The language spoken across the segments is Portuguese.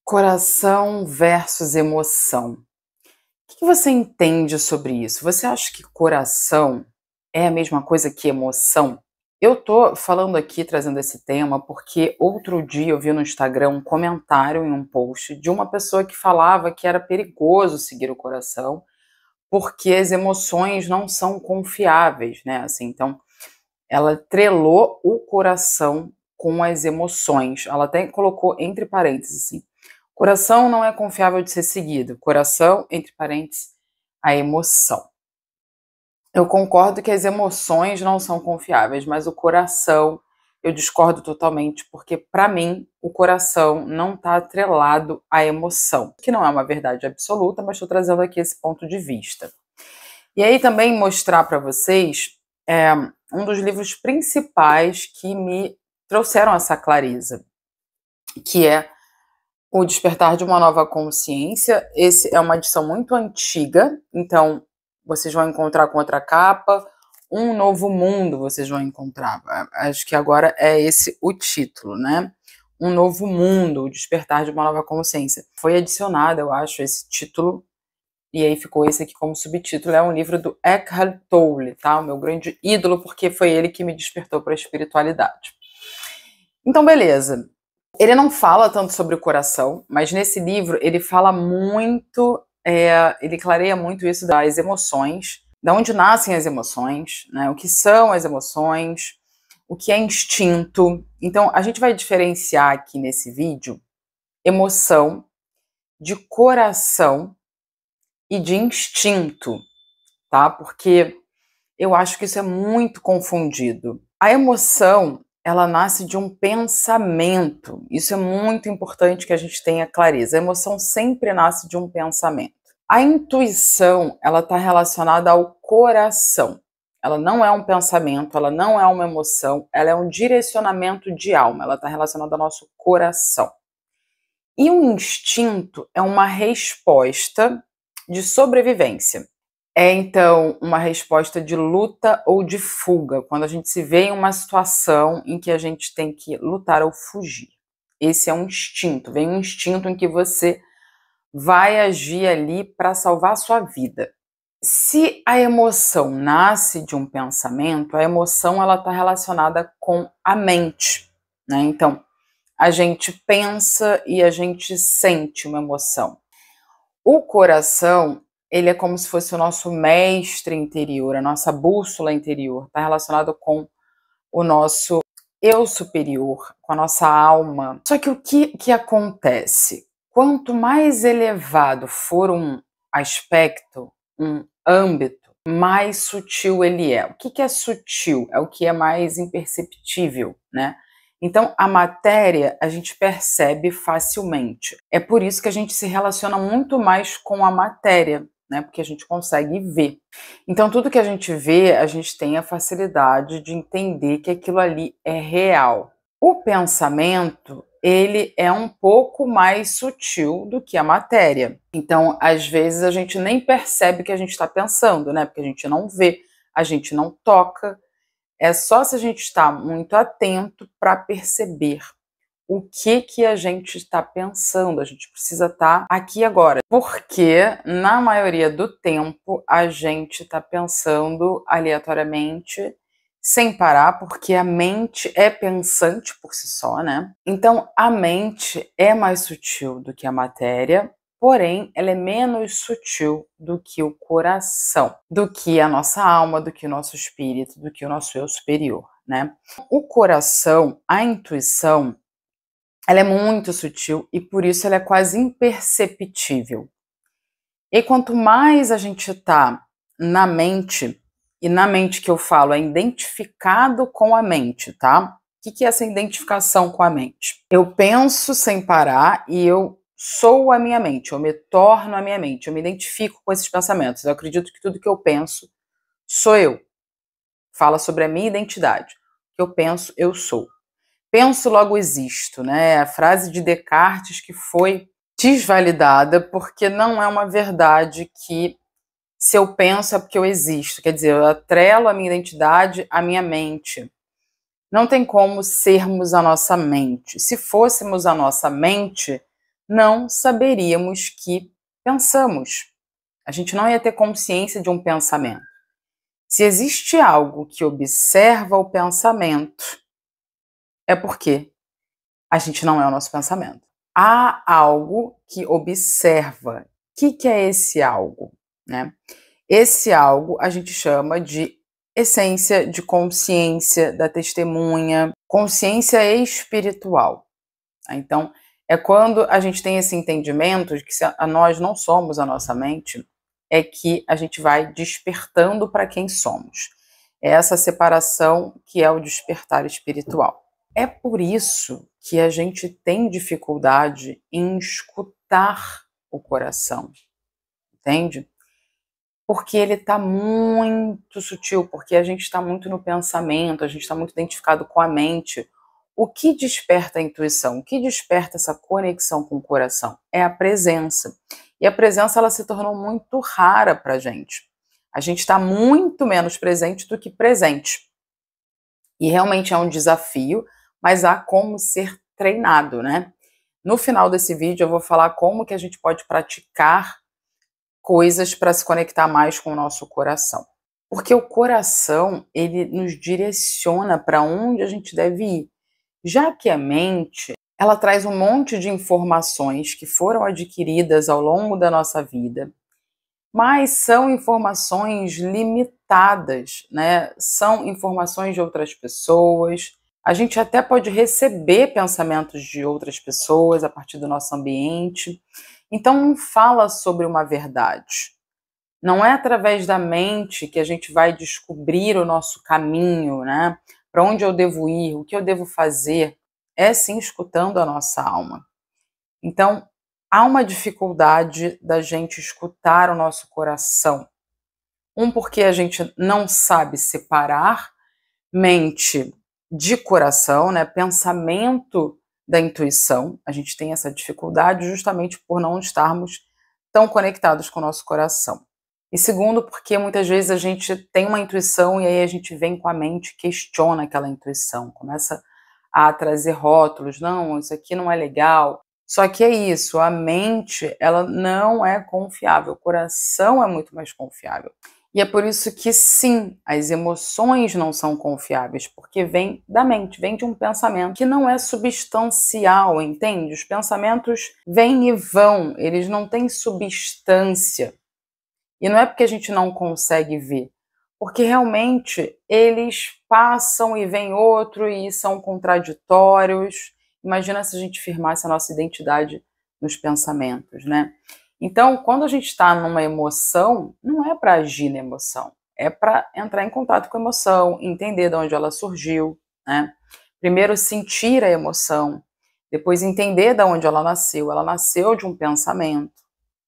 Coração versus emoção. O que você entende sobre isso? Você acha que coração é a mesma coisa que emoção? Eu tô falando aqui, trazendo esse tema, porque outro dia eu vi no Instagram um comentário em um post de uma pessoa que falava que era perigoso seguir o coração, porque as emoções não são confiáveis, né? Assim, então, ela trelou o coração com as emoções. Ela até colocou entre parênteses assim: coração não é confiável de ser seguido. Coração, entre parênteses, a emoção. Eu concordo que as emoções não são confiáveis, mas o coração eu discordo totalmente, porque para mim o coração não está atrelado à emoção, que não é uma verdade absoluta, mas estou trazendo aqui esse ponto de vista. E aí também mostrar para vocês um dos livros principais que me trouxeram essa clareza, que é O Despertar de uma Nova Consciência. Esse é uma edição muito antiga, então vocês vão encontrar com outra capa. Um Novo Mundo vocês vão encontrar. Acho que agora é esse o título, né? Um Novo Mundo, O Despertar de uma Nova Consciência. Foi adicionado, eu acho, esse título, e aí ficou esse aqui como subtítulo. É um livro do Eckhart Tolle, tá? O meu grande ídolo, porque foi ele que me despertou para a espiritualidade. Então, beleza. Ele não fala tanto sobre o coração, mas nesse livro ele fala muito, ele clareia muito isso das emoções, de onde nascem as emoções, né? O que são as emoções, o que é instinto. Então, a gente vai diferenciar aqui nesse vídeo emoção de coração e de instinto, tá? Porque eu acho que isso é muito confundido. A emoção, ela nasce de um pensamento. Isso é muito importante que a gente tenha clareza. A emoção sempre nasce de um pensamento. A intuição, ela está relacionada ao coração. Ela não é um pensamento, ela não é uma emoção, ela é um direcionamento de alma. Ela está relacionada ao nosso coração. E o instinto é uma resposta de sobrevivência. É, então, uma resposta de luta ou de fuga, quando a gente se vê em uma situação em que a gente tem que lutar ou fugir. Esse é um instinto, vem um instinto em que você vai agir ali para salvar a sua vida. Se a emoção nasce de um pensamento, a emoção ela está relacionada com a mente, né? Então, a gente pensa e a gente sente uma emoção. O coração, ele é como se fosse o nosso mestre interior, a nossa bússola interior, está relacionado com o nosso eu superior, com a nossa alma. Só que o que acontece? Quanto mais elevado for um aspecto, um âmbito, mais sutil ele é. O que é sutil? É o que é mais imperceptível, né? Então, a matéria a gente percebe facilmente. É por isso que a gente se relaciona muito mais com a matéria, né? Porque a gente consegue ver. Então, tudo que a gente vê, a gente tem a facilidade de entender que aquilo ali é real. O pensamento, ele é um pouco mais sutil do que a matéria. Então, às vezes, a gente nem percebe que a gente está pensando, né? Porque a gente não vê, a gente não toca. É só se a gente está muito atento para perceber o que a gente está pensando. A gente precisa estar aqui agora, porque na maioria do tempo a gente está pensando aleatoriamente, sem parar, porque a mente é pensante por si só, né? Então a mente é mais sutil do que a matéria, porém ela é menos sutil do que o coração, do que a nossa alma, do que o nosso espírito, do que o nosso eu superior, né? O coração, a intuição, ela é muito sutil e por isso ela é quase imperceptível. E quanto mais a gente está na mente, e na mente que eu falo é identificado com a mente, tá? O que é essa identificação com a mente? Eu penso sem parar e eu sou a minha mente, eu me torno a minha mente, eu me identifico com esses pensamentos. Eu acredito que tudo que eu penso sou eu. Fala sobre a minha identidade. O que eu penso, eu sou. Penso, logo existo, né? A frase de Descartes que foi desvalidada porque não é uma verdade que se eu penso é porque eu existo. Quer dizer, eu atrelo a minha identidade à minha mente. Não tem como sermos a nossa mente. Se fôssemos a nossa mente, não saberíamos que pensamos. A gente não ia ter consciência de um pensamento. Se existe algo que observa o pensamento, é porque a gente não é o nosso pensamento. Há algo que observa. O que é esse algo, né? Esse algo a gente chama de essência, de consciência, da testemunha, consciência espiritual. Então, é quando a gente tem esse entendimento de que nós não somos a nossa mente, é que a gente vai despertando para quem somos. É essa separação que é o despertar espiritual. É por isso que a gente tem dificuldade em escutar o coração, entende? Porque ele está muito sutil, porque a gente está muito no pensamento, a gente está muito identificado com a mente. O que desperta a intuição? O que desperta essa conexão com o coração? É a presença. E a presença ela se tornou muito rara para a gente. A gente está muito menos presente do que presente. E realmente é um desafio, mas há como ser treinado, né? No final desse vídeo eu vou falar como que a gente pode praticar coisas para se conectar mais com o nosso coração. Porque o coração, ele nos direciona para onde a gente deve ir. Já que a mente, ela traz um monte de informações que foram adquiridas ao longo da nossa vida, mas são informações limitadas, né? São informações de outras pessoas. A gente até pode receber pensamentos de outras pessoas a partir do nosso ambiente. Então, não fala sobre uma verdade. Não é através da mente que a gente vai descobrir o nosso caminho, né? Para onde eu devo ir, o que eu devo fazer. É sim escutando a nossa alma. Então, há uma dificuldade da gente escutar o nosso coração. Porque a gente não sabe separar mente de coração, né? Pensamento da intuição. A gente tem essa dificuldade justamente por não estarmos tão conectados com o nosso coração. E segundo, porque muitas vezes a gente tem uma intuição e aí a gente vem com a mente, questiona aquela intuição, começa a trazer rótulos, não, isso aqui não é legal. Só que é isso, a mente, ela não é confiável, o coração é muito mais confiável. E é por isso que sim, as emoções não são confiáveis, porque vem da mente, vem de um pensamento que não é substancial, entende? Os pensamentos vêm e vão, eles não têm substância. E não é porque a gente não consegue ver, porque realmente eles passam e vem outro e são contraditórios. Imagina se a gente firmasse a nossa identidade nos pensamentos, né? Então, quando a gente está numa emoção, não é para agir na emoção, é para entrar em contato com a emoção, entender de onde ela surgiu, né? Primeiro sentir a emoção, depois entender de onde ela nasceu. Ela nasceu de um pensamento.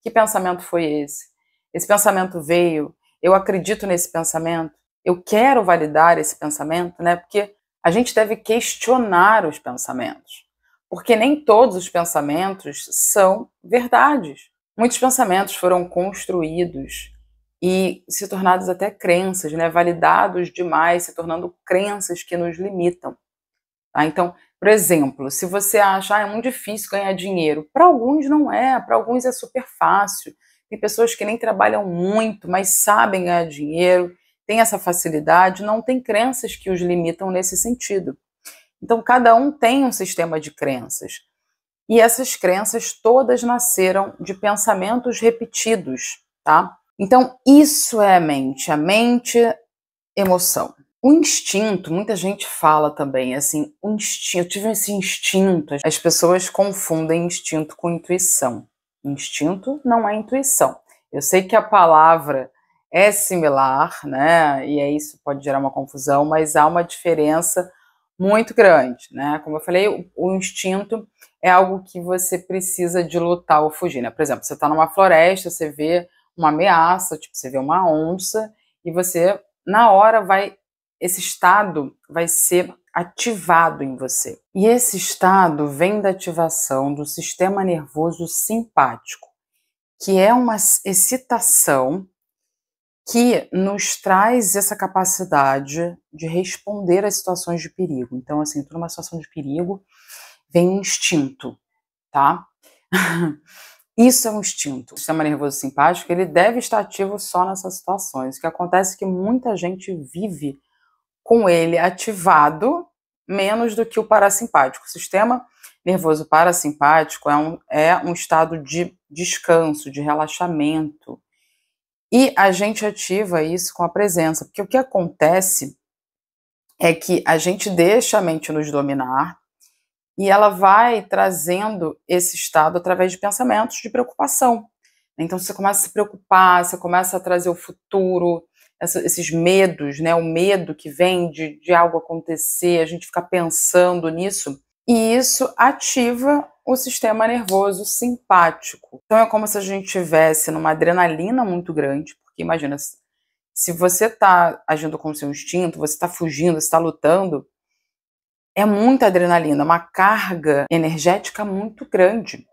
Que pensamento foi esse? Esse pensamento veio, eu acredito nesse pensamento, eu quero validar esse pensamento, né? Porque a gente deve questionar os pensamentos, porque nem todos os pensamentos são verdades. Muitos pensamentos foram construídos e se tornados até crenças, né? Validados demais, se tornando crenças que nos limitam. Tá? Então, por exemplo, se você acha é muito difícil ganhar dinheiro, para alguns não é, para alguns é super fácil. Tem pessoas que nem trabalham muito, mas sabem ganhar dinheiro, têm essa facilidade, não tem crenças que os limitam nesse sentido. Então, cada um tem um sistema de crenças. E essas crenças todas nasceram de pensamentos repetidos, tá? Então, isso é a mente, emoção. O instinto, muita gente fala também, assim, o instinto, eu tive esse instinto. As pessoas confundem instinto com intuição. Instinto não é intuição. Eu sei que a palavra é similar, né? E aí isso pode gerar uma confusão, mas há uma diferença muito grande, né? Como eu falei, o instinto é algo que você precisa de lutar ou fugir, né? Por exemplo, você está numa floresta, você vê uma ameaça, tipo, você vê uma onça e você, na hora, esse estado vai ser ativado em você. E esse estado vem da ativação do sistema nervoso simpático, que é uma excitação que nos traz essa capacidade de responder às situações de perigo. Então, assim, estou numa situação de perigo, vem um instinto, tá? Isso é um instinto. O sistema nervoso simpático, ele deve estar ativo só nessas situações. O que acontece é que muita gente vive com ele ativado menos do que o parasimpático. O sistema nervoso parasimpático é um estado de descanso, de relaxamento. E a gente ativa isso com a presença, porque o que acontece é que a gente deixa a mente nos dominar e ela vai trazendo esse estado através de pensamentos de preocupação. Então você começa a se preocupar, você começa a trazer o futuro, esses medos, né? O medo que vem de algo acontecer, a gente fica pensando nisso, e isso ativa o sistema nervoso simpático. Então é como se a gente estivesse numa adrenalina muito grande, porque imagina, se você está agindo com o seu instinto, você está fugindo, você está lutando, é muita adrenalina, uma carga energética muito grande.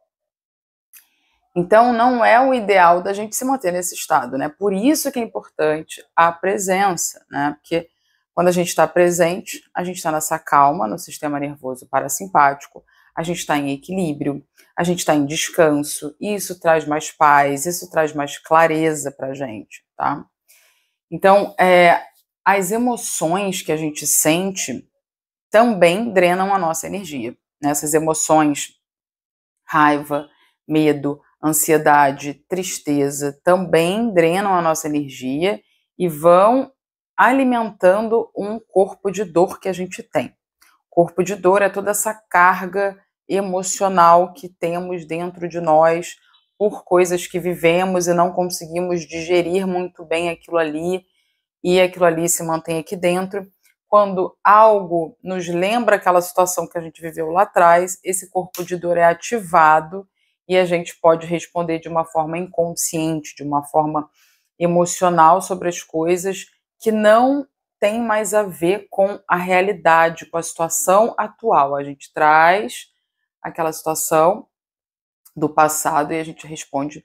Então, não é o ideal da gente se manter nesse estado, né? Por isso que é importante a presença, né? Porque quando a gente está presente, a gente está nessa calma no sistema nervoso parasimpático, a gente está em equilíbrio, a gente está em descanso, e isso traz mais paz, isso traz mais clareza pra gente, tá? Então, as emoções que a gente sente também drenam a nossa energia. Essas emoções, raiva, medo, ansiedade, tristeza, também drenam a nossa energia e vão alimentando um corpo de dor que a gente tem. Corpo de dor é toda essa carga emocional que temos dentro de nós por coisas que vivemos e não conseguimos digerir muito bem aquilo ali, e aquilo ali se mantém aqui dentro. Quando algo nos lembra aquela situação que a gente viveu lá atrás, esse corpo de dor é ativado e a gente pode responder de uma forma inconsciente, de uma forma emocional sobre as coisas que não tem mais a ver com a realidade, com a situação atual. A gente traz aquela situação do passado e a gente responde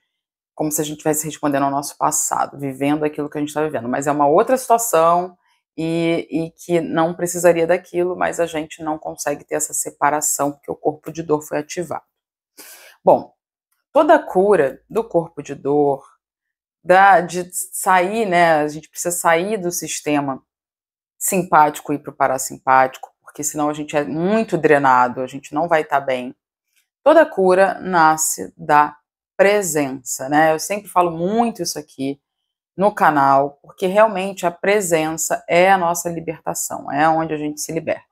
como se a gente estivesse respondendo ao nosso passado, vivendo aquilo que a gente está vivendo. Mas é uma outra situação e que não precisaria daquilo, mas a gente não consegue ter essa separação porque o corpo de dor foi ativado. Bom, toda a cura do corpo de dor, de sair, né? A gente precisa sair do sistema simpático e ir para o parasimpático, porque senão a gente é muito drenado, a gente não vai estar bem. Toda cura nasce da presença, né? Eu sempre falo muito isso aqui no canal, porque realmente a presença é a nossa libertação, é onde a gente se liberta.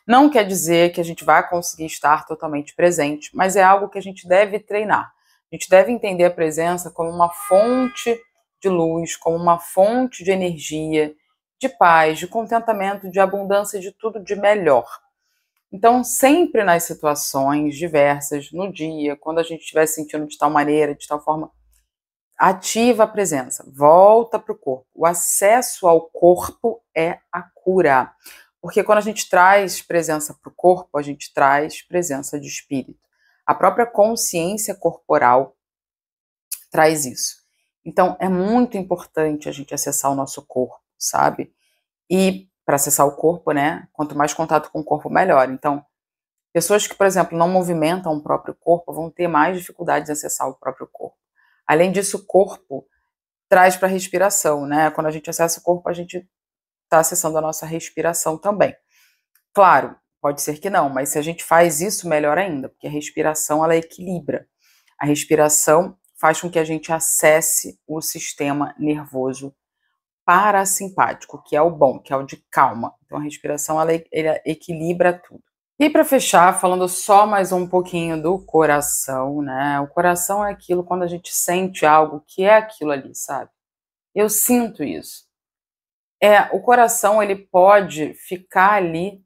Não quer dizer que a gente vai conseguir estar totalmente presente, mas é algo que a gente deve treinar. A gente deve entender a presença como uma fonte de luz, como uma fonte de energia, de paz, de contentamento, de abundância, de tudo de melhor. Então, sempre nas situações diversas, no dia, quando a gente estiver se sentindo de tal maneira, de tal forma, ativa a presença, volta para o corpo. O acesso ao corpo é a cura. Porque quando a gente traz presença para o corpo, a gente traz presença de espírito. A própria consciência corporal traz isso. Então, é muito importante a gente acessar o nosso corpo, sabe? E para acessar o corpo, né? Quanto mais contato com o corpo, melhor. Então, pessoas que, por exemplo, não movimentam o próprio corpo vão ter mais dificuldade de acessar o próprio corpo. Além disso, o corpo traz para a respiração, né? Quando a gente acessa o corpo, a gente está acessando a nossa respiração também. Claro, pode ser que não, mas se a gente faz isso, melhor ainda, porque a respiração, ela equilibra. A respiração faz com que a gente acesse o sistema nervoso parasimpático, que é o bom, que é o de calma. Então, a respiração, ela equilibra tudo. E para fechar, falando só mais um pouquinho do coração, né? O coração é aquilo quando a gente sente algo que é aquilo ali, sabe? Eu sinto isso. O coração, ele pode ficar ali,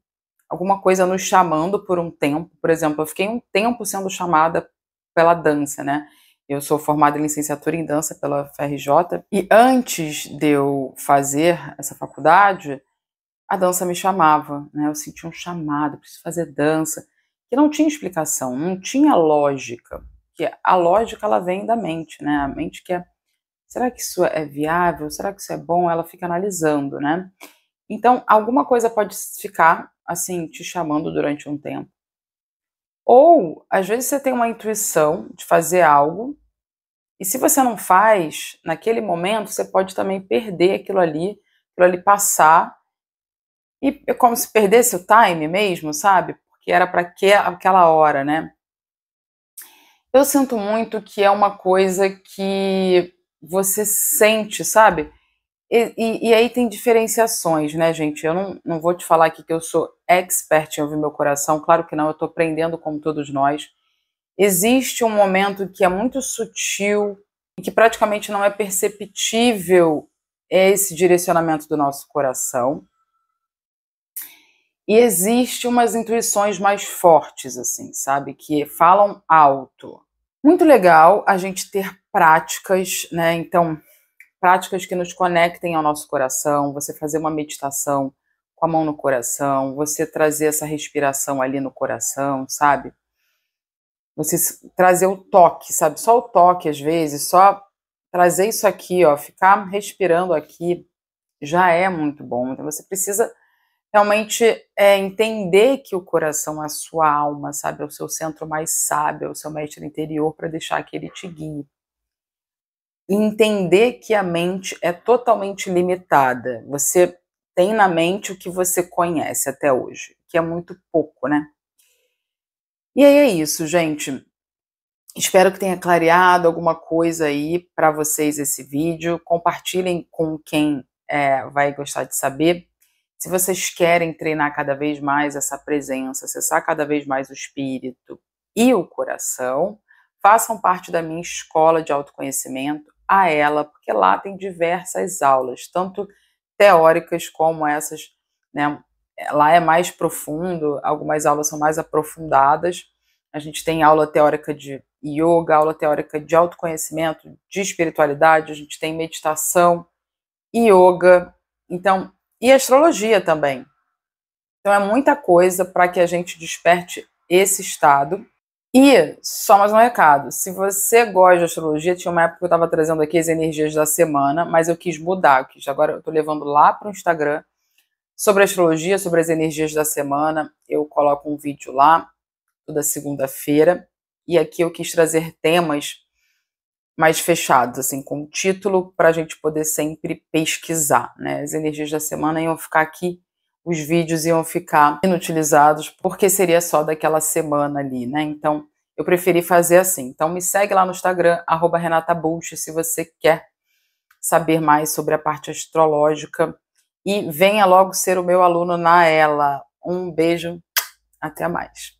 alguma coisa nos chamando por um tempo. Por exemplo, eu fiquei um tempo sendo chamada pela dança, né? Eu sou formada em licenciatura em dança pela FRJ e antes de eu fazer essa faculdade, a dança me chamava, né? Eu sentia um chamado, preciso fazer dança, que não tinha explicação, não tinha lógica. Que a lógica, ela vem da mente, né? A mente que será que isso é viável? Será que isso é bom? Ela fica analisando, né? Então, alguma coisa pode ficar, assim, te chamando durante um tempo. Ou, às vezes, você tem uma intuição de fazer algo, e se você não faz, naquele momento, você pode também perder aquilo ali passar, e é como se perdesse o time mesmo, sabe? Porque era para aquela hora, né? Eu sinto muito que é uma coisa que você sente, sabe? E aí tem diferenciações, né, gente? Eu não vou te falar aqui que eu sou expert em ouvir meu coração, claro que não, eu tô aprendendo como todos nós. Existe um momento que é muito sutil e que praticamente não é perceptível esse direcionamento do nosso coração. E existe umas intuições mais fortes, assim, sabe? Que falam alto. Muito legal a gente ter práticas, né? Então, práticas que nos conectem ao nosso coração, você fazer uma meditação com a mão no coração, você trazer essa respiração ali no coração, sabe? Você trazer o toque, sabe? Só o toque, às vezes, só trazer isso aqui, ó, ficar respirando aqui já é muito bom. Então você precisa realmente entender que o coração é a sua alma, sabe? É o seu centro mais sábio, é o seu mestre interior para deixar que ele te guie. E entender que a mente é totalmente limitada. Você tem na mente o que você conhece até hoje, que é muito pouco, né? E aí é isso, gente. Espero que tenha clareado alguma coisa aí para vocês esse vídeo. Compartilhem com quem vai gostar de saber. Se vocês querem treinar cada vez mais essa presença, acessar cada vez mais o espírito e o coração, façam parte da minha escola de autoconhecimento, a ela, porque lá tem diversas aulas, tanto teóricas como essas, né? Lá é mais profundo, algumas aulas são mais aprofundadas. A gente tem aula teórica de yoga, aula teórica de autoconhecimento, de espiritualidade, a gente tem meditação, yoga, então, e astrologia também. Então é muita coisa para que a gente desperte esse estado. E só mais um recado, se você gosta de astrologia, tinha uma época que eu estava trazendo aqui as energias da semana, mas eu quis mudar, agora eu estou levando lá para o Instagram sobre astrologia, sobre as energias da semana, eu coloco um vídeo lá, toda segunda-feira, e aqui eu quis trazer temas mais fechados, assim, com título, para a gente poder sempre pesquisar, né? As energias da semana iam ficar aqui, os vídeos iam ficar inutilizados, porque seria só daquela semana ali, né? Então, eu preferi fazer assim. Então, me segue lá no Instagram, @RenataBush, se você quer saber mais sobre a parte astrológica. E venha logo ser o meu aluno na ELA. Um beijo, até mais.